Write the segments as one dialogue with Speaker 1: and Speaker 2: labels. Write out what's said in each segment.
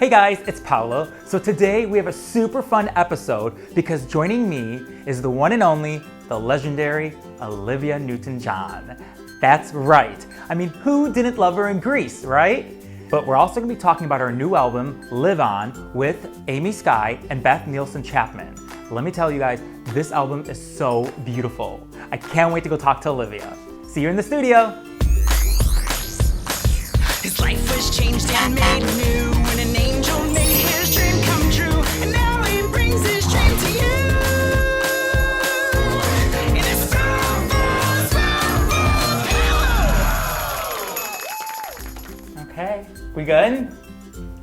Speaker 1: Hey guys, it's Paolo. So today we have a super fun episode because joining me is the one and only, the legendary Olivia Newton-John. That's right. I mean, who didn't love her in Grease, right? But we're also gonna be talking about her new album, Liv On, with Amy Skye and Beth Nielsen Chapman. Let me tell you guys, this album is so beautiful. I can't wait to go talk to Olivia. See you in the studio.
Speaker 2: His life was changed and made new when an angel made his dream come true. And now he brings his dream to you. And it's so
Speaker 1: Okay, we good?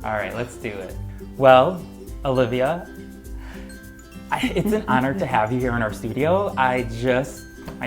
Speaker 1: All right, let's do it. Well, Olivia, it's an honor to have you here in our studio. I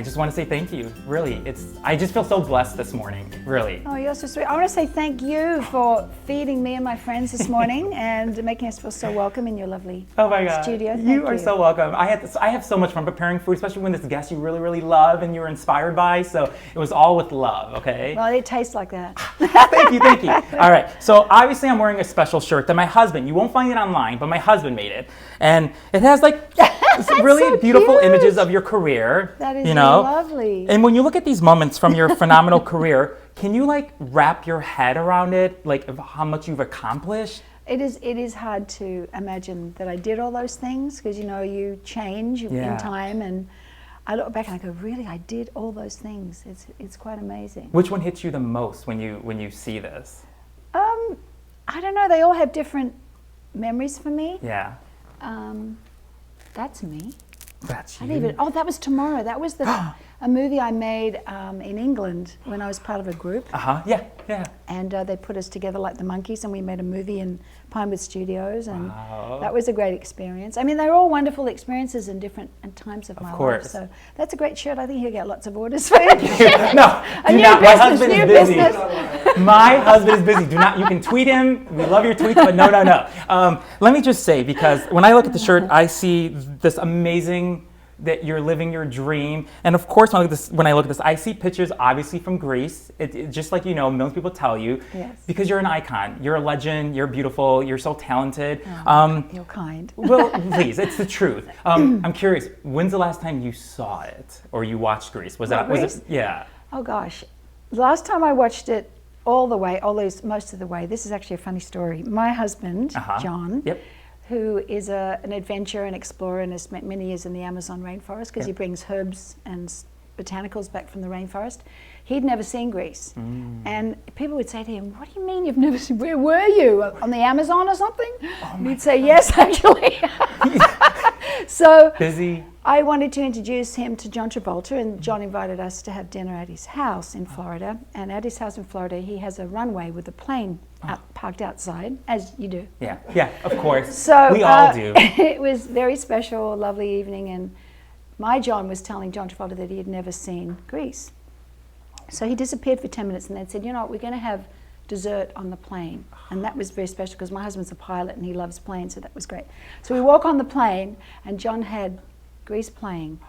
Speaker 1: just want to say thank you. Really, I just feel so blessed this morning. Really.
Speaker 3: Oh, you're so sweet. I want to say thank you for feeding me and my friends this morning and making us feel so welcome in your lovely
Speaker 1: Oh my God.
Speaker 3: studio. Thank
Speaker 1: You are so welcome. I have so much fun preparing food, especially when this guest you really, really love and you're inspired by. So it was all with love. Okay.
Speaker 3: Well, it tastes like that.
Speaker 1: Thank you. All right. So obviously I'm wearing a special shirt that my husband. You won't find it online, but my husband made it, and it has like some really
Speaker 3: so
Speaker 1: beautiful
Speaker 3: cute.
Speaker 1: images of your career.
Speaker 3: That is
Speaker 1: you know?
Speaker 3: lovely.
Speaker 1: And when you look at these moments from your phenomenal career, can you like wrap your head around it, like of how much you've accomplished?
Speaker 3: It is hard to imagine that I did all those things because you change in time, and I look back and I go, really, I did all those things. It's quite amazing.
Speaker 1: Which one hits you the most when you see this?
Speaker 3: I don't know. They all have different memories for me.
Speaker 1: Yeah.
Speaker 3: That's me.
Speaker 1: That's
Speaker 3: I
Speaker 1: you.
Speaker 3: didn't even, oh, that was Tomorrow. That was a movie I made in England when I was part of a group.
Speaker 1: Yeah.
Speaker 3: And they put us together like the monkeys, and we made a movie in Pinewood Studios, and
Speaker 1: Wow.
Speaker 3: that was a great experience. I mean, they're all wonderful experiences in different times of my life.
Speaker 1: course.
Speaker 3: So that's a great shirt. I think he'll get lots of orders for it.
Speaker 1: No,
Speaker 3: A
Speaker 1: do
Speaker 3: new
Speaker 1: not. My
Speaker 3: business,
Speaker 1: husband
Speaker 3: new
Speaker 1: is busy.
Speaker 3: business.
Speaker 1: My husband is busy. Do not. You can tweet him. We love your tweets, but no. Let me just say, because when I look at the shirt, I see this amazing that you're living your dream. And of course, when I look at this, I see pictures obviously from Greece. It just like millions of people tell you,
Speaker 3: Yes.
Speaker 1: because you're an icon. You're a legend. You're beautiful. You're so talented.
Speaker 3: You're kind.
Speaker 1: Well, please, it's the truth. I'm curious. When's the last time you saw it or you watched Grease? Was
Speaker 3: Grease?
Speaker 1: it? Yeah.
Speaker 3: Oh gosh, last time I watched it all the way, most of the way. This is actually a funny story. My husband, John.
Speaker 1: Yep.
Speaker 3: Who is an adventurer and explorer and has spent many years in the Amazon rainforest because he brings herbs and botanicals back from the rainforest. He'd never seen Greece. And people would say to him, what do you mean you've never seen, where were you? On the Amazon or something? And he'd say, yes, actually. So
Speaker 1: Busy.
Speaker 3: I wanted to introduce him to John Travolta, and John invited us to have dinner at his house in Florida. And at his house in Florida, he has a runway with a plane parked outside, as you do.
Speaker 1: Yeah, of course.
Speaker 3: So
Speaker 1: we all do.
Speaker 3: It was very special, a lovely evening, and my John was telling John Travolta that he had never seen Greece. So he disappeared for 10 minutes and then said, we're going to have dessert on the plane. And that was very special because my husband's a pilot and he loves planes, so that was great. So we walk on the plane and John had Grease playing.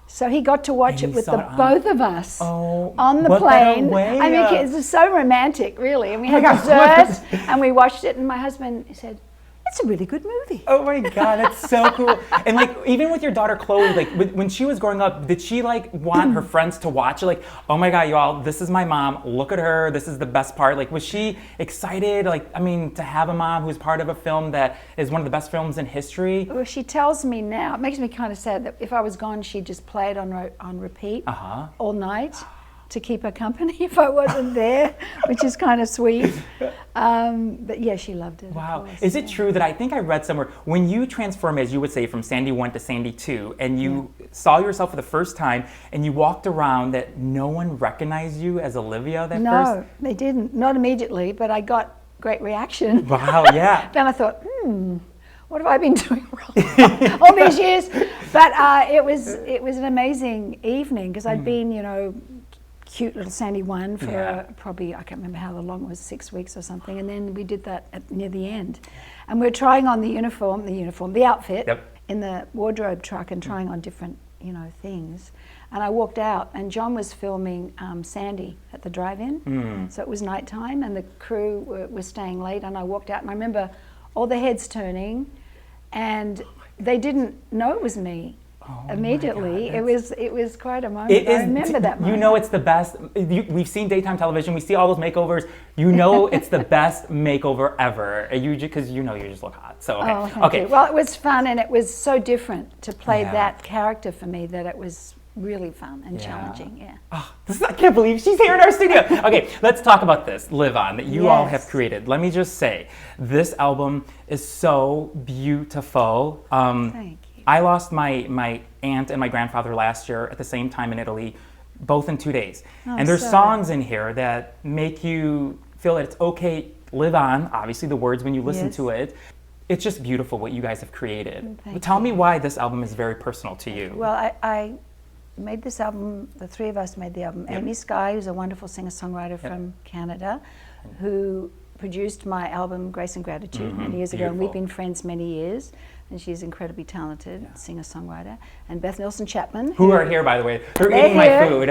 Speaker 3: So he got to watch it with both of us on the
Speaker 1: what
Speaker 3: plane.
Speaker 1: better way?
Speaker 3: I mean, it's so romantic, really. And we had dessert and we watched it, and my husband said, it's a really good movie.
Speaker 1: Oh my God, that's so cool. And like, even with your daughter Chloe, like when she was growing up, did she like want her friends to watch it? Like, oh my God, y'all, this is my mom. Look at her. This is the best part. Like, was she excited? Like, I mean, to have a mom who's part of a film that is one of the best films in history?
Speaker 3: Well, she tells me now, it makes me kind of sad that if I was gone, she'd just play it on repeat all night to keep her company if I wasn't there, which is kind of sweet. But yeah, she loved it.
Speaker 1: Wow.
Speaker 3: Of course,
Speaker 1: Is it true that I think I read somewhere, when you transform, as you would say, from Sandy 1 to Sandy 2, and you saw yourself for the first time, and you walked around, that no one recognized you as Olivia first?
Speaker 3: No, they didn't. Not immediately, but I got great reaction.
Speaker 1: Wow, yeah.
Speaker 3: Then I thought, what have I been doing wrong all these years? But it was an amazing evening because I'd been, cute little Sandy 1 for probably, I can't remember how long it was, 6 weeks or something, and then we did that near the end. And we were trying on the outfit in the wardrobe truck and trying on different, things. And I walked out, and John was filming Sandy at the drive-in. So it was nighttime, and the crew were staying late, and I walked out, and I remember all the heads turning, and they didn't know it was me. Immediately, it was quite a moment. I remember that moment.
Speaker 1: You know, it's the best. We've seen daytime television. We see all those makeovers. You know, it's the best makeover ever. Because you know you just look hot. So okay.
Speaker 3: You. Well, it was fun, and it was so different to play that character for me that it was really fun and challenging. Yeah.
Speaker 1: Oh, I can't believe she's here in our studio. Okay, let's talk about this Liv On that you all have created. Let me just say, this album is so beautiful.
Speaker 3: Thank you.
Speaker 1: I lost my aunt and my grandfather last year at the same time in Italy, both in 2 days. And there's songs in here that make you feel that it's okay, live on, obviously the words when you listen to it. It's just beautiful what you guys have created. Tell me why this album is very personal to you.
Speaker 3: Well, I made this album, the three of us made the album. Amy Skye, who's a wonderful singer-songwriter from Canada, who produced my album Grace and Gratitude many years ago, and we've been friends many years. And she's incredibly talented singer-songwriter. And Beth Chapman.
Speaker 1: Who are here, by the way. They're eating my food.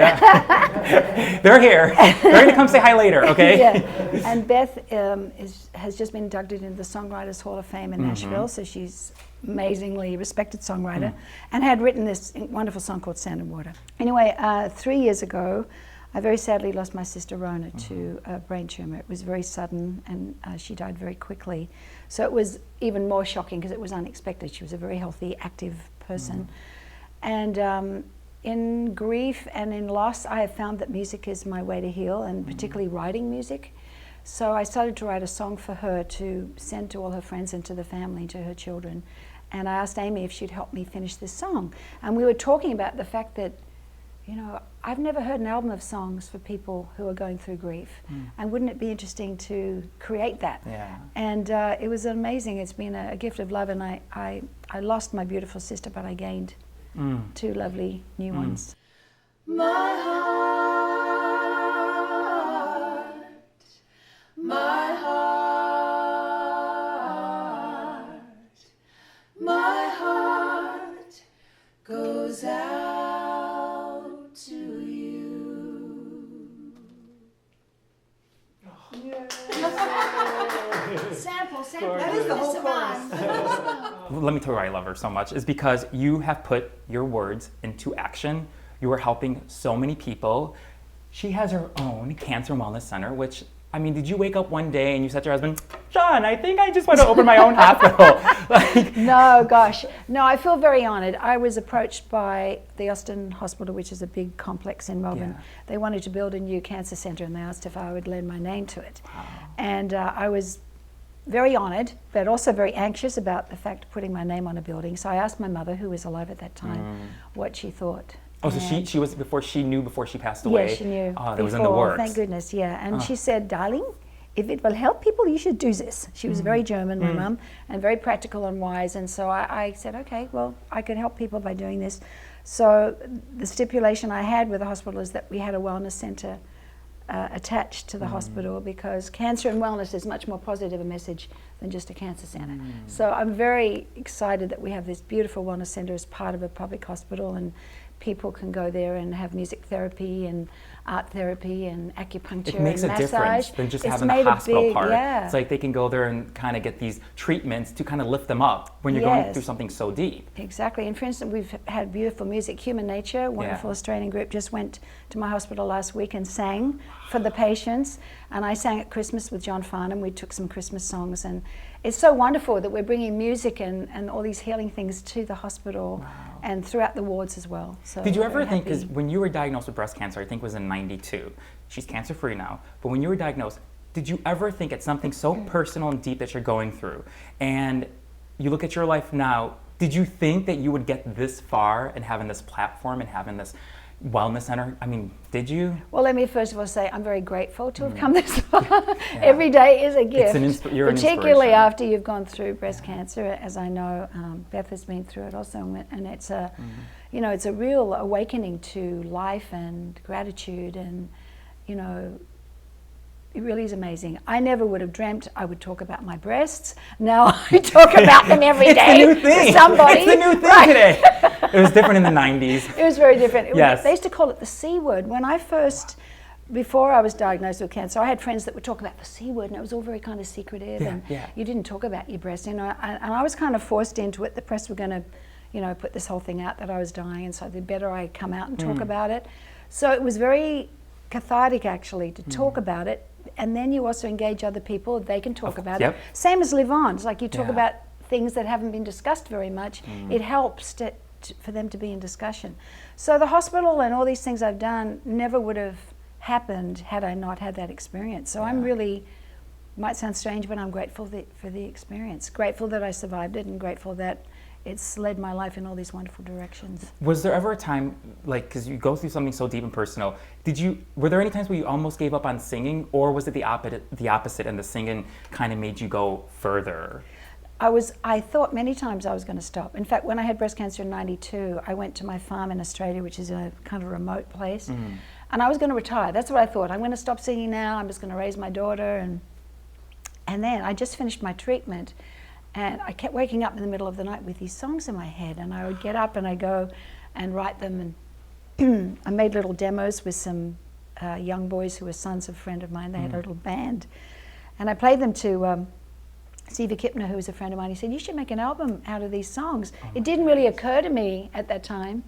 Speaker 1: They're here. They're going to come say hi later, okay?
Speaker 3: Yeah. And Beth has just been inducted into the Songwriters Hall of Fame in Nashville, so she's amazingly respected songwriter, and had written this wonderful song called Sand and Water. Anyway, 3 years ago, I very sadly lost my sister Rona to a brain tumor. It was very sudden, and she died very quickly. So it was even more shocking because it was unexpected. She was a very healthy, active person. And in grief and in loss, I have found that music is my way to heal, and particularly writing music. So I started to write a song for her to send to all her friends and to the family, to her children. And I asked Amy if she'd help me finish this song. And we were talking about the fact that, you know, I've never heard an album of songs for people who are going through grief. And wouldn't it be interesting to create that?
Speaker 1: Yeah.
Speaker 3: And it was amazing. It's been a gift of love, and I lost my beautiful sister, but I gained two lovely new ones.
Speaker 4: My heart, my heart, my heart goes out to you.
Speaker 3: Sample.
Speaker 4: That is the whole chorus.
Speaker 1: Let me tell you why I love her so much, is because you have put your words into action. You are helping so many people. She has her own cancer and wellness center, which, I mean, did you wake up one day and you said to your husband, John, I think I just want to open my own hospital?
Speaker 3: No, gosh. No, I feel very honored. I was approached by the Austin Hospital, which is a big complex in Melbourne. They wanted to build a new cancer center, and they asked if I would lend my name to it.
Speaker 1: Wow.
Speaker 3: And I was very honored, but also very anxious about the fact of putting my name on a building. So I asked my mother, who was alive at that time, what she thought.
Speaker 1: Oh, so she was before she passed away?
Speaker 3: Yeah, she knew.
Speaker 1: Oh, that was in the works.
Speaker 3: Thank goodness, yeah. And she said, darling, if it will help people, you should do this. She was very German, my mum, and very practical and wise. And so I said, okay, well, I could help people by doing this. So the stipulation I had with the hospital is that we had a wellness center attached to the hospital, because cancer and wellness is much more positive a message than just a cancer center. So I'm very excited that we have this beautiful wellness center as part of a public hospital, and people can go there and have music therapy and art therapy and acupuncture and massage.
Speaker 1: It makes a difference than just having the hospital part. It's like they can go there and kind of get these treatments to kind of lift them up when you're going through something so deep.
Speaker 3: Exactly. And for instance, we've had beautiful music. Human Nature, a wonderful Australian group, just went to my hospital last week and sang for the patients. And I sang at Christmas with John Farnham. We took some Christmas songs, and it's so wonderful that we're bringing music and all these healing things to the hospital and throughout the wards as well. So
Speaker 1: did you ever think, because when you were diagnosed with breast cancer, I think it was in '92, she's cancer-free now, but when you were diagnosed, did you ever think it's something so personal and deep that you're going through, and you look at your life now, did you think that you would get this far and having this platform and having this wellness center? I mean, did you? Well,
Speaker 3: let me first of all say I'm very grateful to have come this far. Every day is a gift,
Speaker 1: you're
Speaker 3: particularly after you've gone through breast cancer, as I know Beth has been through it also, and it's a, you know, it's a real awakening to life and gratitude, and you know, it really is amazing. I never would have dreamt I would talk about my breasts. Now I talk about them every day.
Speaker 1: It's the new thing.
Speaker 3: To somebody.
Speaker 1: It's the new thing today. It was different in the 90s.
Speaker 3: It was very different.
Speaker 1: Yes.
Speaker 3: They used to call it the C word. When I first, before I was diagnosed with cancer, I had friends that would talk about the C word, and it was all very kind of secretive, and you didn't talk about your breast, and I was kind of forced into it. The press were going to, put this whole thing out that I was dying, and so the better I come out and talk about it. So it was very cathartic, actually, to talk about it, and then you also engage other people. They can talk about it. Same as Liv On. It's like you talk about things that haven't been discussed very much. It helps for them to be in discussion. So the hospital and all these things I've done never would have happened had I not had that experience. So I'm really, might sound strange, but I'm grateful for the experience. Grateful that I survived it, and grateful that it's led my life in all these wonderful directions.
Speaker 1: Was there ever a time, like, because you go through something so deep and personal, were there any times where you almost gave up on singing, or was it the opposite and the singing kind of made you go further?
Speaker 3: I thought many times I was going to stop. In fact, when I had breast cancer in '92, I went to my farm in Australia, which is a kind of remote place, and I was going to retire. That's what I thought. I'm going to stop singing now. I'm just going to raise my daughter, and then I just finished my treatment. And I kept waking up in the middle of the night with these songs in my head, and I would get up and I'd go and write them, and I made little demos with some young boys who were sons of a friend of mine. They had a little band, and I played them to Stevie Kipner, who was a friend of mine. He said, you should make an album out of these songs. It didn't really occur to me at that time,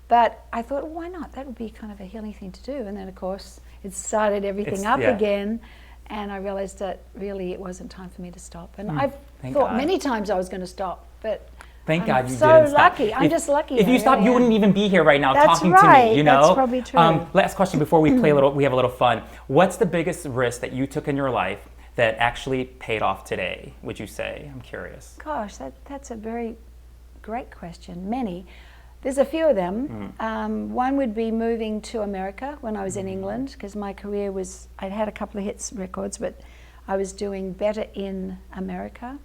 Speaker 3: but I thought, well, why not? That would be kind of a healing thing to do. And then, of course, it started everything up again. And I realized that really it wasn't time for me to stop. And I've thought many times I was going to stop, but
Speaker 1: Thank God you
Speaker 3: so
Speaker 1: didn't stop.
Speaker 3: lucky. I'm just lucky.
Speaker 1: If you stopped, you wouldn't even be here right now talking to me, you know?
Speaker 3: That's probably true.
Speaker 1: Last question before we play we have a little fun. What's the biggest risk that you took in your life that actually paid off today, would you say? I'm curious.
Speaker 3: Gosh, that's a very great question. Many. There's a few of them. One would be moving to America when I was in England, because my career was, I'd had a couple of hits records, but I was doing better in America.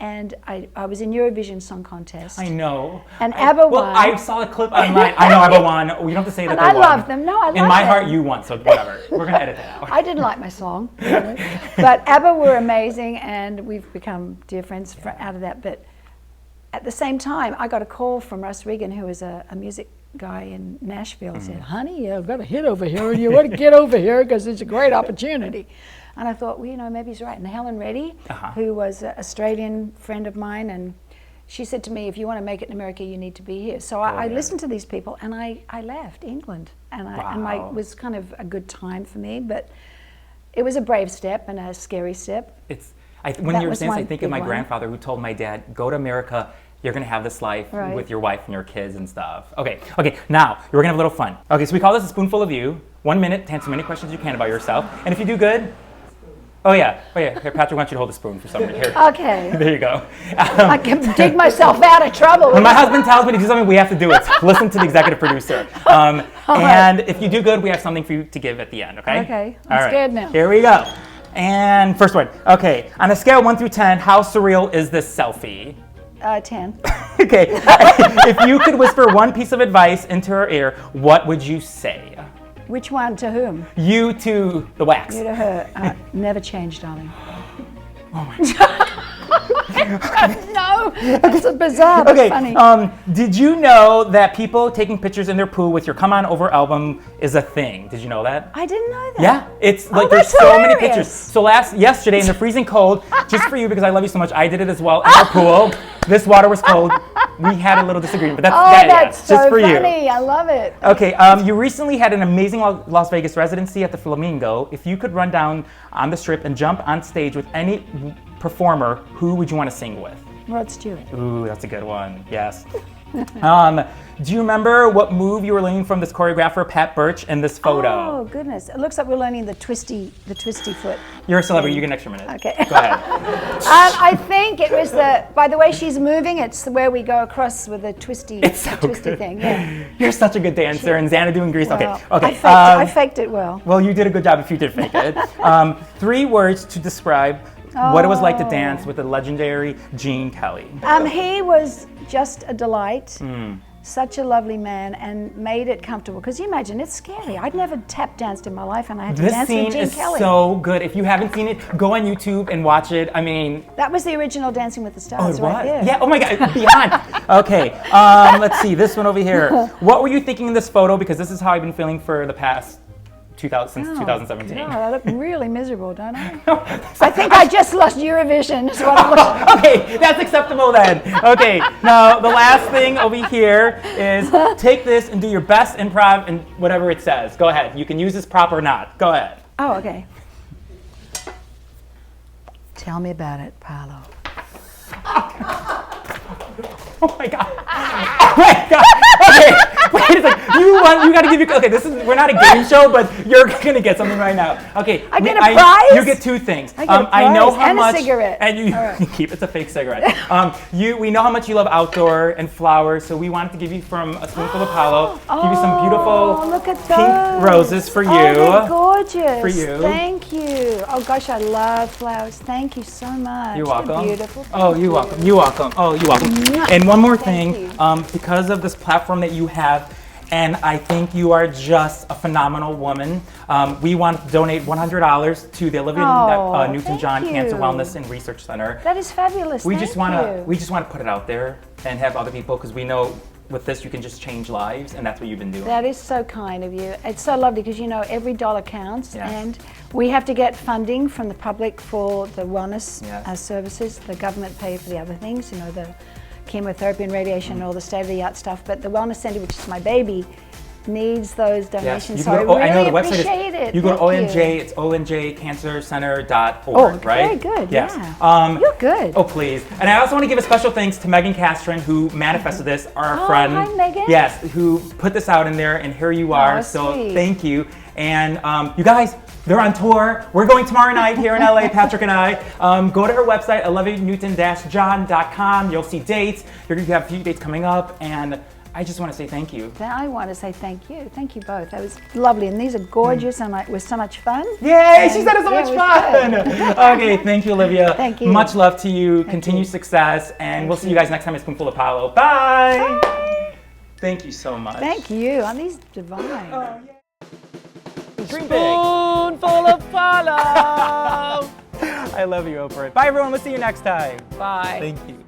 Speaker 3: And I was in Eurovision Song Contest.
Speaker 1: I know.
Speaker 3: And ABBA won.
Speaker 1: Well, I saw the clip online. I know ABBA won. We don't have to say that they won.
Speaker 3: I love them. No, I love them.
Speaker 1: In my heart, you won, so whatever. We're going to edit that out.
Speaker 3: I didn't like my song. But ABBA were amazing, and we've become dear friends out of that. But at the same time, I got a call from Russ Regan, who was a music guy in Nashville, and said, honey, you've got a hit over here, and you want to get over here because it's a great opportunity. And I thought, well, maybe he's right. And Helen Reddy, who was an Australian friend of mine, and she said to me, if you want to make it in America, you need to be here. So I listened to these people, and I left England. And it was kind of a good time for me, but it was a brave step and a scary step.
Speaker 1: When you were saying this, I think of my grandfather who told my dad, go to America, you're going to have this life with your wife and your kids and stuff. Okay, now, we're going to have a little fun. Okay, so we call this a spoonful of you. 1 minute to answer as many questions as you can about yourself. And if you do good, here, Patrick wants you to hold the spoon for some reason. Here.
Speaker 3: Okay.
Speaker 1: There you go.
Speaker 3: I can dig myself out of trouble.
Speaker 1: When my husband tells me to do something, we have to do it. Listen to the executive producer. And if you do good, we have something for you to give at the end, okay?
Speaker 3: Okay, I'm scared now.
Speaker 1: Here we go. And first one. Okay, on a scale of 1 through 10, how surreal is this selfie?
Speaker 3: 10.
Speaker 1: Okay, if you could whisper one piece of advice into her ear, what would you say?
Speaker 3: Which one to whom?
Speaker 1: You to the wax.
Speaker 3: You to her. Never change, darling.
Speaker 1: Oh my God.
Speaker 3: No, that's bizarre, but funny.
Speaker 1: Did you know that people taking pictures in their poo with your Come On Over album is a thing? Did you know that?
Speaker 3: I didn't know that.
Speaker 1: Yeah, it's like
Speaker 3: that's
Speaker 1: there's so many
Speaker 3: hilarious.
Speaker 1: pictures. So yesterday in the freezing cold, just for you because I love you so much, I did it as well in our pool. This water was cold. We had a little disagreement, but that's
Speaker 3: so
Speaker 1: just for
Speaker 3: funny.
Speaker 1: you.
Speaker 3: I love it.
Speaker 1: Okay, you recently had an amazing Las Vegas residency at the Flamingo. If you could run down on the Strip and jump on stage with any performer, who would you want to sing with?
Speaker 3: Rod Stewart.
Speaker 1: Ooh, that's a good one. Yes. Do you remember what move you were learning from this choreographer, Pat Birch, in this photo?
Speaker 3: Oh, goodness. It looks like we're learning the twisty foot.
Speaker 1: You're a celebrity. You get an extra minute.
Speaker 3: Okay.
Speaker 1: Go ahead.
Speaker 3: I think it was by the way she's moving, it's where we go across with the twisty thing. Yeah.
Speaker 1: You're such a good dancer, and Xana doing Grease.
Speaker 3: Well,
Speaker 1: okay.
Speaker 3: I faked it well.
Speaker 1: Well, you did a good job if you did fake it. 3 words to describe what it was like to dance with the legendary Gene Kelly.
Speaker 3: He was just a delight. Such a lovely man, and made it comfortable. Because you imagine, it's scary. I'd never tap danced in my life, and I had to
Speaker 1: This
Speaker 3: dance
Speaker 1: scene
Speaker 3: with Gene
Speaker 1: is
Speaker 3: Kelly.
Speaker 1: so good. If you haven't seen it, go on YouTube and watch it. I mean,
Speaker 3: That was the original Dancing with the
Speaker 1: oh,
Speaker 3: Stars,
Speaker 1: it
Speaker 3: right
Speaker 1: was?
Speaker 3: there.
Speaker 1: Yeah, oh my God, beyond. Okay, let's see, this one over here. What were you thinking in this photo? Because this is how I've been feeling for the past since 2017.
Speaker 3: God, I look really miserable, don't I? I think I just lost Eurovision. Is what it looks like.
Speaker 1: Okay, that's acceptable then. Okay, now the last thing over here is take this and do your best improv and whatever it says. Go ahead. You can use this prop or not. Go ahead.
Speaker 3: Oh, okay. Tell me about it, Paolo.
Speaker 1: Oh my God. Oh my God. Okay, wait a second. You got to give your, okay, we're not a game show, but you're going to get something right now. Okay.
Speaker 3: I get a prize?
Speaker 1: You get two things.
Speaker 3: I get a
Speaker 1: I know
Speaker 3: prize
Speaker 1: how
Speaker 3: and a
Speaker 1: much.
Speaker 3: cigarette.
Speaker 1: And you
Speaker 3: All right.
Speaker 1: keep it's a fake cigarette. We know how much you love outdoor and flowers, so we wanted to give you from a spoonful of Paolo, give you some beautiful
Speaker 3: look at
Speaker 1: pink
Speaker 3: those.
Speaker 1: roses for you.
Speaker 3: Oh, they're gorgeous.
Speaker 1: For you.
Speaker 3: Thank you. Oh gosh, I love flowers. Thank you so much.
Speaker 1: You're
Speaker 3: They're
Speaker 1: welcome.
Speaker 3: beautiful.
Speaker 1: Oh, you're welcome. You're welcome. Oh, you're welcome. And one more thing,
Speaker 3: Thank you.
Speaker 1: because of this platform that you have, and I think you are just a phenomenal woman. We want to donate $100 to the Olivia Newton-John
Speaker 3: thank
Speaker 1: Cancer
Speaker 3: you.
Speaker 1: Wellness and Research Center.
Speaker 3: That is fabulous.
Speaker 1: We
Speaker 3: Thank
Speaker 1: just want to
Speaker 3: you.
Speaker 1: put it out there and have other people, because we know with this you can just change lives, and that's what you've been doing.
Speaker 3: That is so kind of you. It's so lovely because every dollar counts,
Speaker 1: Yes.
Speaker 3: and we have to get funding from the public for the wellness
Speaker 1: Yes.
Speaker 3: services. The government pay for the other things, the chemotherapy and radiation and all the state-of-the-art stuff. But the wellness center, which is my baby, needs those donations.
Speaker 1: You
Speaker 3: So I
Speaker 1: can go-
Speaker 3: really
Speaker 1: I know the website
Speaker 3: appreciate it.
Speaker 1: is. You go to
Speaker 3: Thank
Speaker 1: ONJ. It's onjcancercenter.org,
Speaker 3: Oh,
Speaker 1: right?
Speaker 3: very good.
Speaker 1: Yes.
Speaker 3: Yeah. You're good.
Speaker 1: Oh, please. And I also want to give a special thanks to Megan Castron, who manifested this, our
Speaker 3: Oh,
Speaker 1: friend.
Speaker 3: hi, Megan.
Speaker 1: Yes, who put this out in there, and here you are. So
Speaker 3: sweet.
Speaker 1: thank you. And you guys, they're on tour. We're going tomorrow night here in LA, Patrick and I. Go to her website, olivianewton-john.com. You'll see dates. You have a few dates coming up, and I just want to say thank you.
Speaker 3: I want to say thank you. Thank you both. That was lovely. And these are gorgeous, and it was so much fun.
Speaker 1: Yay! She said it was so
Speaker 3: Yeah,
Speaker 1: much
Speaker 3: it was
Speaker 1: fun.
Speaker 3: good.
Speaker 1: Okay, thank you, Olivia.
Speaker 3: Thank you.
Speaker 1: Much love to you. Continued success, and we'll see you guys next time at Spoonful of Paolo. Bye. Thank you so much.
Speaker 3: Thank you. Aren't these divine?
Speaker 1: Dream big.
Speaker 5: Spoonful of Paolo.
Speaker 1: I love you, Oprah. Bye, everyone. We'll see you next time.
Speaker 5: Bye.
Speaker 1: Thank you.